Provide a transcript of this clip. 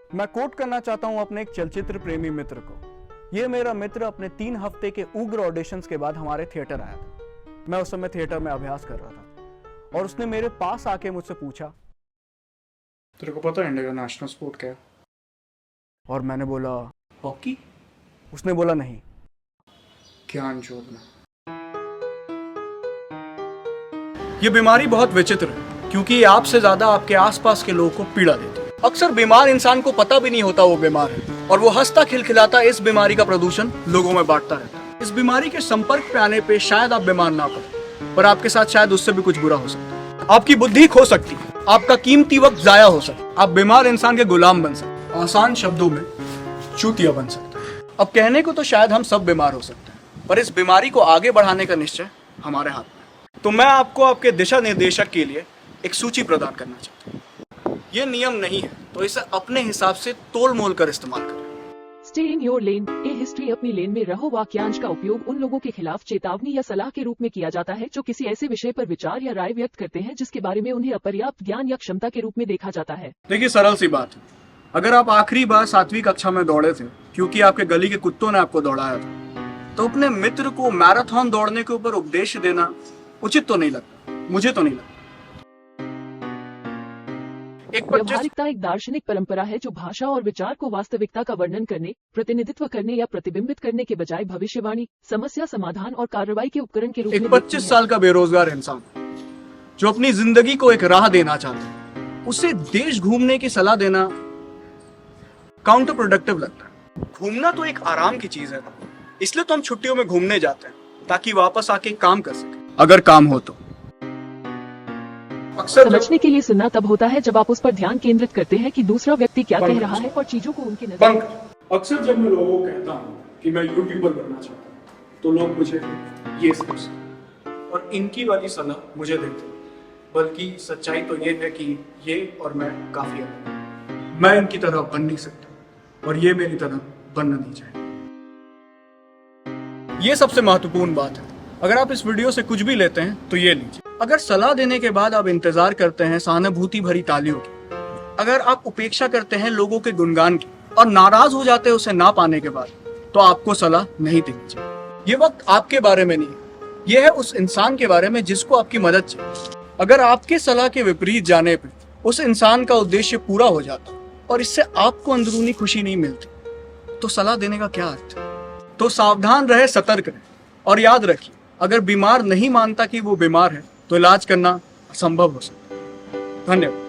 मैं कोट करना चाहता हूं अपने एक चलचित्र प्रेमी मित्र को। ये मेरा मित्र अपने 3 हफ्ते के उग्र ऑडिशंस के बाद हमारे थिएटर आया था। मैं उस समय थिएटर में अभ्यास कर रहा था और उसने मेरे पास आके मुझसे पूछा, तेरे को पता है इंडिया का नेशनल स्पोर्ट क्या है? और मैंने बोला, हॉकी। उसने बोला, नहीं, ज्ञान जोड़ना। ये बीमारी बहुत विचित्र है क्योंकि ये आपसे ज्यादा आपके आसपास के लोगों को पीड़ा देती है। अक्सर बीमार इंसान को पता भी नहीं होता वो बीमार है और वो हंसता खिलखिलाता इस बीमारी का प्रदूषण लोगों में बांटता रहता है। इस बीमारी के संपर्क पे आने पे शायद आप बीमार ना पड़े, पर आपके साथ शायद उससे भी कुछ बुरा हो सकता है। आपकी बुद्धि खो सकती है, आपका कीमती वक्त जाया हो सकता है, आप बीमार इंसान के गुलाम बन सकते हैं, आसान शब्दों में चूतिया बन सकते हैं। अब कहने को तो शायद हम सब बीमार हो सकते हैं, पर इस बीमारी को आगे बढ़ाने का निश्चय हमारे हाथ में। तो मैं आपको आपके दिशा निर्देशक के लिए एक सूची प्रदान करना चाहता हूँ। ये नियम नहीं है तो इसे अपने हिसाब से तोल मोल कर इस्तेमाल करें। Stay in your lane, A history, अपनी लेन में रहो वाक्यांश का उपयोग उन लोगों के खिलाफ चेतावनी या सलाह के रूप में किया जाता है जो किसी ऐसे विषय पर विचार या राय व्यक्त करते हैं जिसके बारे में उन्हें अपर्याप्त ज्ञान या क्षमता के रूप में देखा जाता है। देखिए, सरल सी बात है, अगर आप आखिरी बार 7वीं कक्षा में दौड़े थे क्योंकि आपके गली के कुत्तों ने आपको दौड़ाया था, तो अपने मित्र को मैराथन दौड़ने के ऊपर उपदेश देना उचित तो नहीं लगता, मुझे तो नहीं लगता। व्यवहारिकता एक दार्शनिक परंपरा है जो भाषा और विचार को वास्तविकता का वर्णन करने, प्रतिनिधित्व करने या प्रतिबिंबित करने के बजाय भविष्यवाणी, समस्या समाधान और कार्रवाई के उपकरण के रूप में 25 साल का बेरोजगार इंसान जो अपनी जिंदगी को एक राह देना चाहता है, उसे देश घूमने की सलाह देना काउंटर प्रोडक्टिव लगता है। घूमना तो एक आराम की चीज है, इसलिए तो हम छुट्टियों में घूमने जाते हैं ताकि वापस आके काम कर सके, अगर काम हो तो। समझने के लिए सुनना तब होता है जब आप उस पर ध्यान केंद्रित करते हैं कि दूसरा व्यक्ति क्या कह रहा है और चीजों को उनके नजर। अक्सर जब मैं लोगों को कहता हूँ कि मैं यूट्यूबर बनना चाहता हूँ तो लोग मुझे ये समझते और इनकी वाली सलाह मुझे देते, बल्कि सच्चाई तो ये है कि ये और मैं काफी अलग हैं। मैं इनकी तरह बन नहीं सकता और ये मेरी तरह बनना नहीं चाहिए। ये सबसे महत्वपूर्ण बात है। अगर आप इस वीडियो से कुछ भी लेते हैं तो ये लीजिए। अगर सलाह देने के बाद आप इंतजार करते हैं सहानुभूति भरी तालियों की, अगर आप उपेक्षा करते हैं लोगों के गुणगान की और नाराज हो जाते हैं उसे ना पाने के बाद, तो आपको सलाह नहीं देनी चाहिए। ये वक्त आपके बारे में नहीं है, यह है उस इंसान के बारे में जिसको आपकी मदद चाहिए। अगर आपके सलाह के विपरीत जाने पर उस इंसान का उद्देश्य पूरा हो जाता और इससे आपको अंदरूनी खुशी नहीं मिलती, तो सलाह देने का क्या अर्थ है? तो सावधान रहे, सतर्क रहे और याद रखिए, अगर बीमार नहीं मानता कि वो बीमार है तो इलाज करना असंभव हो सकता है। धन्यवाद।